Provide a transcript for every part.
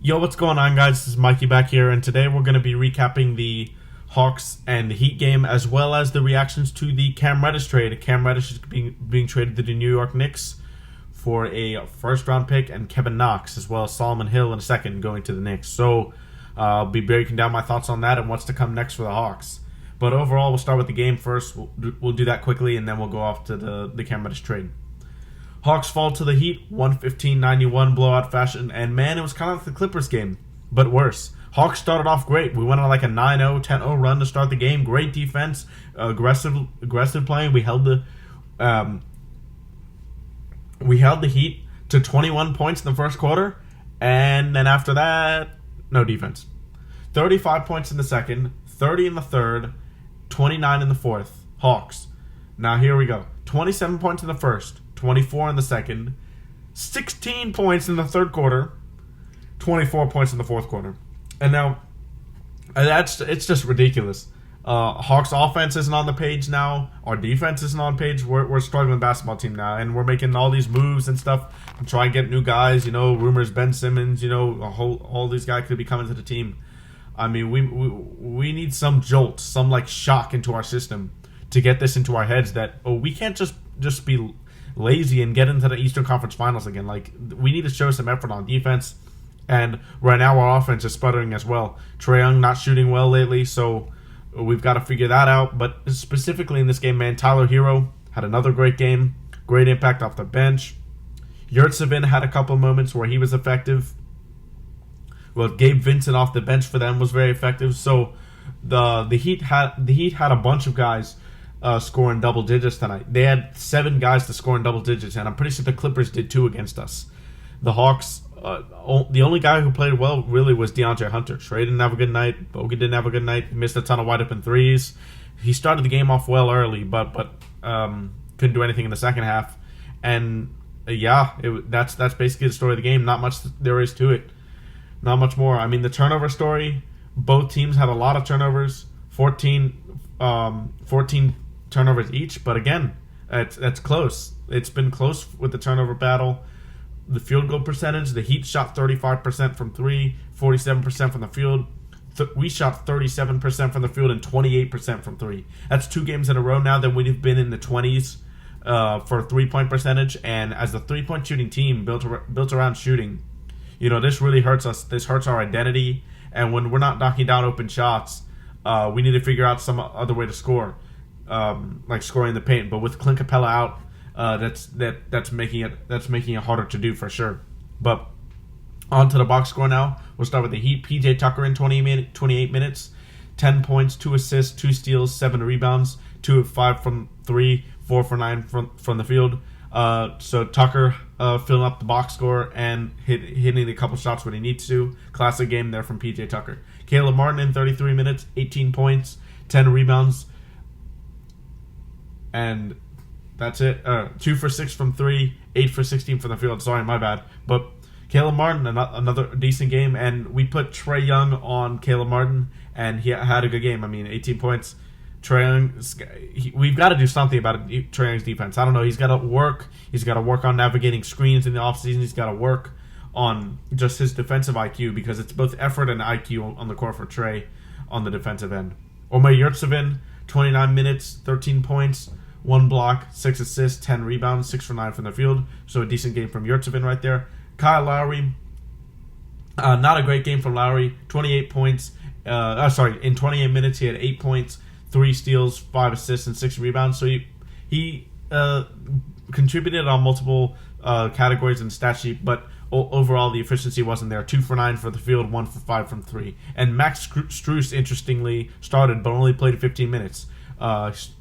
Yo, what's going on, guys? This is Mikey back here, and today we're going to be recapping the Hawks and the Heat game, as well as the reactions to the Cam Reddish trade. Cam Reddish is being traded to the New York Knicks for a first-round pick, and Kevin Knox, as well as Solomon Hill in a second, going to the Knicks. So I'll be breaking down my thoughts on that and what's to come next for the Hawks. But overall, we'll start with the game first. We'll do that quickly, and then we'll go off to the Cam Reddish trade. Hawks fall to the Heat, 115-91 blowout fashion, and man, it was kind of like the Clippers game, but worse. Hawks started off great. We went on like a 9-0, 10-0 run to start the game. Great defense, aggressive playing. We held the Heat to 21 points in the first quarter, and then after that, no defense. 35 points in the second, 30 in the third, 29 in the fourth. Hawks. Now here we go. 27 points in the first, 24 in the second, 16 points in the third quarter, 24 points in the fourth quarter. And now, it's just ridiculous. Hawks offense isn't on the page now. Our defense isn't on page. We're a struggling basketball team now, and we're making all these moves and stuff and try and get new guys. You know, rumors Ben Simmons. You know, all these guys could be coming to the team. I mean, we need some jolt, some like shock into our system to get this into our heads that we can't just be lazy and get into the Eastern Conference Finals again. Like, we need to show some effort on defense, and right now our offense is sputtering as well. Trae Young not shooting well lately, so we've got to figure that out. But specifically in this game, man, Tyler Herro had another great game, great impact off the bench. Yurtsevin had a couple moments where he was effective. Well, Gabe Vincent off the bench for them was very effective. So the Heat had a bunch of guys scoring double digits tonight. They had 7 guys to score in double digits, and I'm pretty sure the Clippers did too against us. The Hawks, the only guy who played well really was Deandre Hunter. Trae didn't have a good night. Bogey didn't have a good night. He missed a ton of wide open threes. He started the game off well early, but couldn't do anything in the second half. And that's basically the story of the game. Not much there is to it. Not much more. I mean, the turnover story, both teams had a lot of turnovers, 14 turnovers each, but again, it's close. It's been close with the turnover battle. The field goal percentage, the Heat shot 35% from 3, 47% from the field. We shot 37% from the field and 28% from 3. That's 2 games in a row now that we've been in the 20s for 3-point percentage, and as a 3-point shooting team built around shooting, you know, this really hurts us. This hurts our identity, and when we're not knocking down open shots, we need to figure out some other way to score, like scoring in the paint. But with Clint Capella out, that's making it harder to do for sure. But on to the box score now. We'll start with the Heat. PJ Tucker in 28 minutes, 10 points, 2 assists, 2 steals, 7 rebounds, 2 of 5 from 3, 4 for 9 from the field. So Tucker filling up the box score and hitting a couple shots when he needs to. Classic game there from PJ Tucker. Caleb Martin in 33 minutes, 18 points, 10 rebounds, and that's it. 2 for 6 from 3, 8 for 16 from the field. Sorry, my bad. But Caleb Martin, another decent game, and we put Trae Young on Caleb Martin, and he had a good game. I mean, 18 points. Trae Young, we've got to do something about Trae Young's defense. I don't know. He's got to work. He's got to work on navigating screens in the offseason. He's got to work on just his defensive IQ, because it's both effort and IQ on the court for Trae on the defensive end. Omer Yurtsevin, 29 minutes, 13 points, 1 block, 6 assists, 10 rebounds, 6 for 9 from the field. So a decent game from Yurtsevin right there. Kyle Lowry, not a great game from Lowry. 28 points. In 28 minutes, he had 8 points, 3 steals, 5 assists, and 6 rebounds. So he contributed on multiple categories in the stat sheet, but overall the efficiency wasn't there. 2 for 9 for the field, 1 for 5 from 3. And Max Strus, interestingly, started but only played 15 minutes.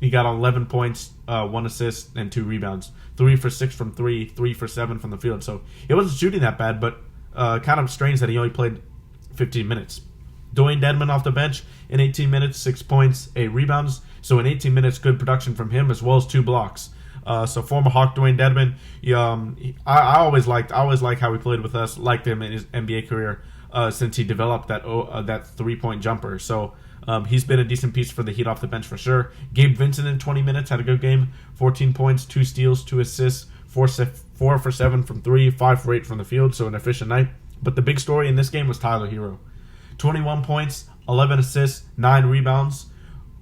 He got 11 points, 1 assist, and 2 rebounds. 3 for 6 from 3, 3 for 7 from the field. So it wasn't shooting that bad, but kind of strange that he only played 15 minutes. Dwayne Dedmon off the bench in 18 minutes, 6 points, 8 rebounds. So in 18 minutes, good production from him, as well as 2 blocks. So former Hawk Dwayne Dedmon, I always like how he played with us. Liked him in his NBA career since he developed that 3-point jumper. So he's been a decent piece for the Heat off the bench for sure. Gabe Vincent in 20 minutes had a good game, 14 points, 2 steals, 2 assists, 4 for 7 from 3, 5 for 8 from the field. So an efficient night. But the big story in this game was Tyler Herro. 21 points, 11 assists, 9 rebounds.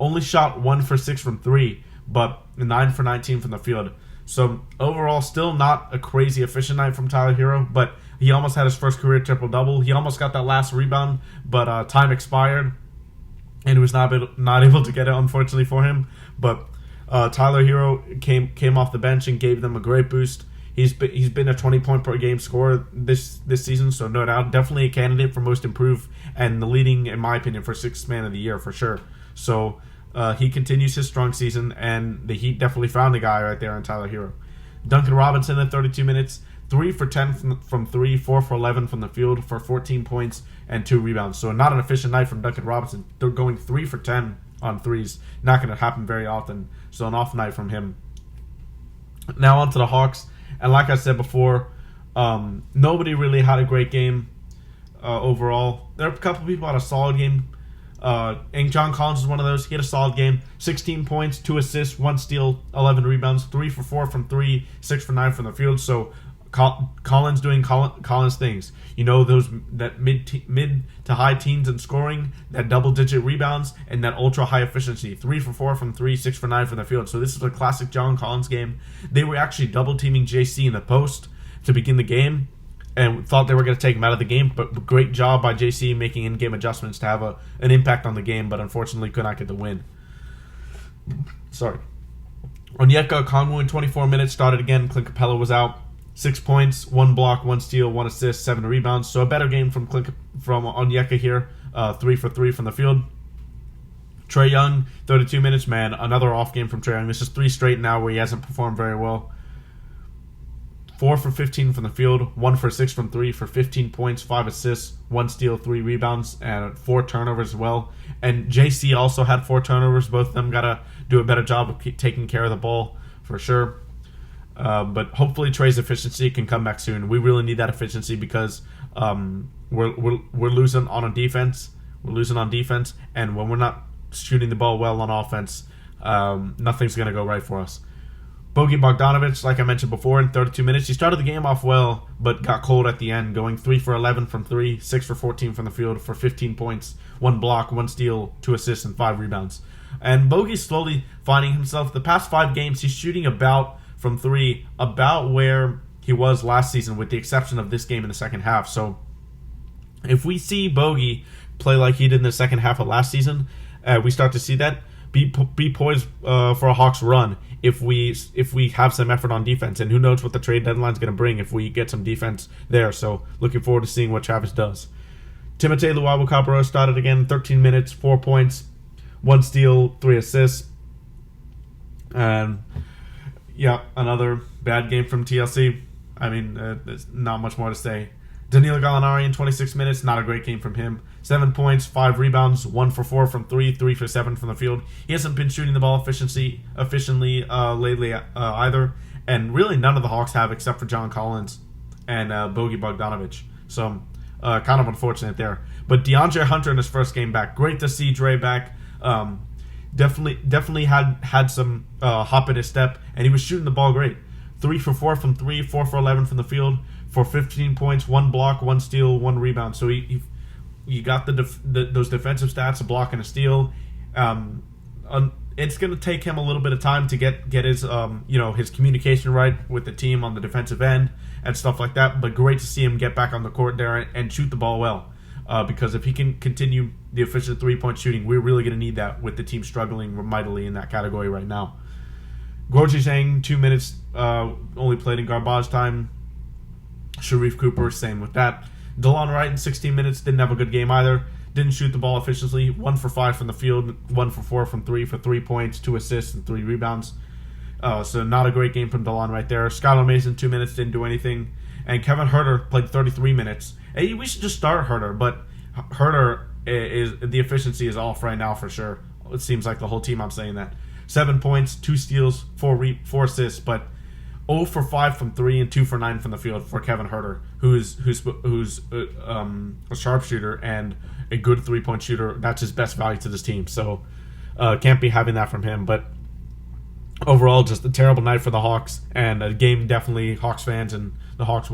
Only shot 1 for 6 from 3, but 9 for 19 from the field. So overall, still not a crazy efficient night from Tyler Herro, but he almost had his first career triple-double. He almost got that last rebound, but time expired, and he was not able to get it, unfortunately for him. But Tyler Herro came off the bench and gave them a great boost. He's been a 20-point per game scorer this season, so no doubt, definitely a candidate for most improved and the leading, in my opinion, for sixth man of the year for sure. So he continues his strong season, and the Heat definitely found the guy right there in Tyler Herro. Duncan Robinson in 32 minutes, 3 for 10 from 3, 4 for 11 from the field for 14 points and 2 rebounds. So not an efficient night from Duncan Robinson. They're going 3 for 10 on threes. Not going to happen very often. So an off night from him. Now on to the Hawks. And like I said before, nobody really had a great game overall. There are a couple people had a solid game. And John Collins is one of those. He had a solid game. 16 points, 2 assists, 1 steal, 11 rebounds, 3 for 4 from 3, 6 for 9 from the field. So Collins doing Collins things. You know, those that mid to high teens in scoring, that double-digit rebounds, and that ultra-high efficiency. 3 for 4 from 3, 6 for 9 from the field. So this is a classic John Collins game. They were actually double-teaming JC in the post to begin the game and thought they were going to take him out of the game, but great job by JC making in-game adjustments to have an impact on the game, but unfortunately could not get the win. Sorry. Onyeka Okongwu in 24 minutes started again. Clint Capella was out. 6 points, 1 block, 1 steal, 1 assist, 7 rebounds. So a better game from Onyeka here. 3 for 3 from the field. Trae Young, 32 minutes. Man, another off game from Trae Young. This is 3 straight now where he hasn't performed very well. 4 for 15 from the field, 1 for 6 from 3 for 15 points, 5 assists, 1 steal, 3 rebounds, and 4 turnovers as well. And JC also had 4 turnovers. Both of them got to do a better job of taking care of the ball for sure. But hopefully Trae's efficiency can come back soon. We really need that efficiency because we're losing on defense. We're losing on defense, and when we're not shooting the ball well on offense, nothing's going to go right for us. Bogey Bogdanovic, like I mentioned before, in 32 minutes, he started the game off well, but got cold at the end, going 3 for 11 from 3, 6 for 14 from the field for 15 points, 1 block, 1 steal, 2 assists, and 5 rebounds. And Bogey's slowly finding himself. The past 5 games, he's shooting from 3, about where he was last season, with the exception of this game in the second half. So if we see Bogey play like he did in the second half of last season, we start to see that. Be poised for a Hawks run if we have some effort on defense, and who knows what the trade deadline is going to bring if we get some defense there. So looking forward to seeing what Travis does. Timothé Luwawu-Cabarrot started again, 13 minutes, 4 points, 1 steal, 3 assists, and yeah, another bad game from TLC. I mean, there's not much more to say. Danilo Gallinari in 26 minutes, not a great game from him. 7 points, 5 rebounds, 1 for 4 from 3, 3 for 7 from the field. He hasn't been shooting the ball efficiently lately either, and really none of the Hawks have except for John Collins and Bogey Bogdanovic. So kind of unfortunate there. But DeAndre Hunter in his first game back. Great to see Dre back. Definitely had some hop in his step, and he was shooting the ball great. 3 for 4 from 3, 4 for 11 from the field for 15 points, 1 block, 1 steal, 1 rebound. So he got those defensive stats, a block and a steal. It's going to take him a little bit of time to get his his communication right with the team on the defensive end and stuff like that. But great to see him get back on the court there and shoot the ball well. Because if he can continue the efficient 3-point shooting, we're really going to need that with the team struggling mightily in that category right now. Gorgie Zhang, 2 minutes, only played in garbage time. Sharif Cooper, same with that. DeLon Wright in 16 minutes, didn't have a good game either. Didn't shoot the ball efficiently. 1 for 5 from the field, 1 for 4 from 3 for 3 points, 2 assists, and 3 rebounds. So not a great game from DeLon right there. Skylar Mason, 2 minutes, didn't do anything. And Kevin Huerter played 33 minutes. Hey, we should just start Huerter, but Huerter the efficiency is off right now for sure. It seems like the whole team, I'm saying that. 7 points, 2 steals, 4 assists, but 0 for 5 from 3 and 2 for 9 from the field for Kevin Huerter, who's a sharpshooter and a good 3-point shooter. That's his best value to this team. So can't be having that from him. But overall, just a terrible night for the Hawks, and a game definitely Hawks fans and the Hawks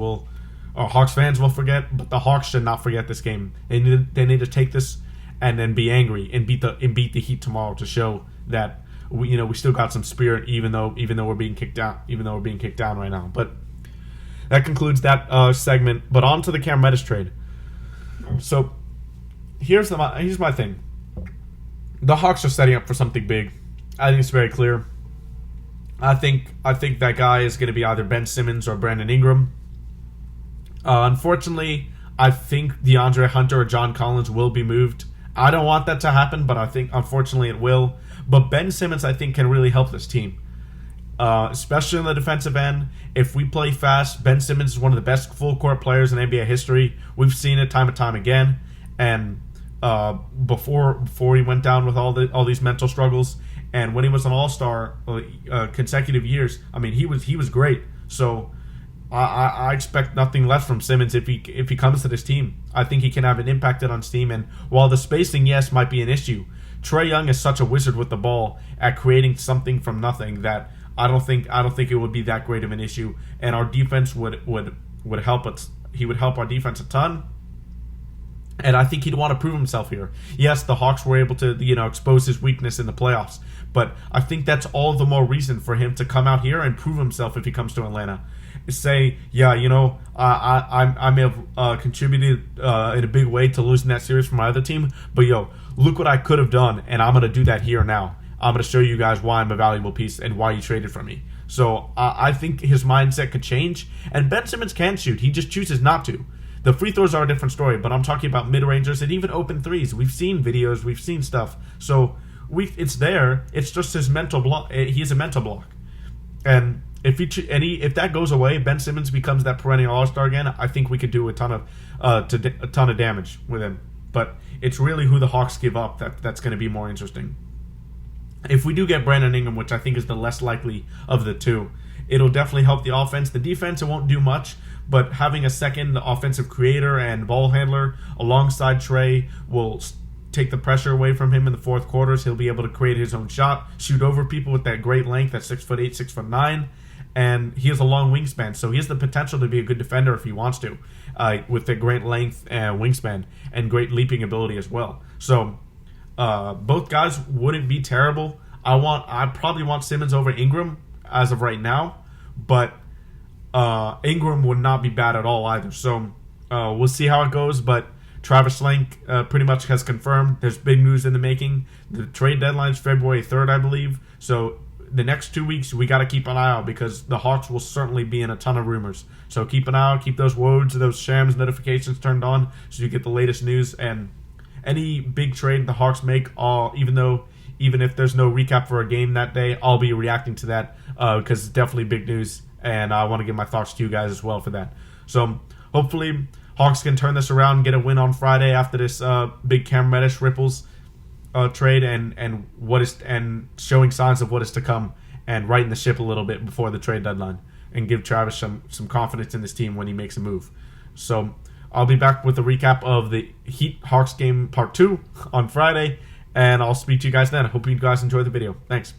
Hawks fans will forget, but the Hawks should not forget this game. They need to take this and then be angry and beat the Heat tomorrow to show that we still got some spirit, even though we're being kicked down, right now. But that concludes that segment. But on to the Cam Reddish trade. So here's my thing. The Hawks are setting up for something big. I think it's very clear. I think that guy is going to be either Ben Simmons or Brandon Ingram. Unfortunately, I think DeAndre Hunter or John Collins will be moved. I don't want that to happen, but I think unfortunately it will. But Ben Simmons, I think, can really help this team, especially in the defensive end. If we play fast, Ben Simmons is one of the best full court players in NBA history. We've seen it time and time again. And before he went down with all these mental struggles, and when he was an All-Star consecutive years, I mean, he was great. So I expect nothing less from Simmons if he comes to this team. I think he can have an impact on his team. And while the spacing, yes, might be an issue, Trae Young is such a wizard with the ball at creating something from nothing that I don't think it would be that great of an issue. And our defense would help us. He would help our defense a ton. And I think he'd want to prove himself here. Yes, the Hawks were able to, expose his weakness in the playoffs. But I think that's all the more reason for him to come out here and prove himself if he comes to Atlanta. Say, yeah, I may have contributed in a big way to losing that series for my other team. But, look what I could have done. And I'm going to do that here now. I'm going to show you guys why I'm a valuable piece and why you traded for me. So I think his mindset could change. And Ben Simmons can shoot. He just chooses not to. The free throws are a different story, but I'm talking about mid-rangers and even open threes. We've seen videos, we've seen stuff. So it's there. It's just his mental block. He has a mental block, and if that goes away, Ben Simmons becomes that perennial All-Star again. I think we could do a ton of damage with him. But it's really who the Hawks give up that's going to be more interesting. If we do get Brandon Ingram, which I think is the less likely of the two, it'll definitely help the offense. The defense, it won't do much. But having a second offensive creator and ball handler alongside Trae will take the pressure away from him in the fourth quarters. He'll be able to create his own shot, shoot over people with that great length at 6'8", 6'9", and he has a long wingspan. So he has the potential to be a good defender if he wants to, with the great length and wingspan and great leaping ability as well. So both guys wouldn't be terrible. I probably want Simmons over Ingram as of right now, but Ingram would not be bad at all either. So we'll see how it goes. But Travis Schlenk pretty much has confirmed there's big news in the making. The trade deadline is February 3rd, I believe. So the next 2 weeks, we got to keep an eye out because the Hawks will certainly be in a ton of rumors. So keep an eye out. Keep those Wodes, those Shams notifications turned on so you get the latest news. And any big trade the Hawks make, even if there's no recap for a game that day, I'll be reacting to that because it's definitely big news. And I want to give my thoughts to you guys as well for that. So hopefully Hawks can turn this around and get a win on Friday after this big Cam Reddish Ripples trade and showing signs of what is to come and righting the ship a little bit before the trade deadline and give Travis some confidence in this team when he makes a move. So I'll be back with a recap of the Heat-Hawks game part 2 on Friday, and I'll speak to you guys then. I hope you guys enjoy the video. Thanks.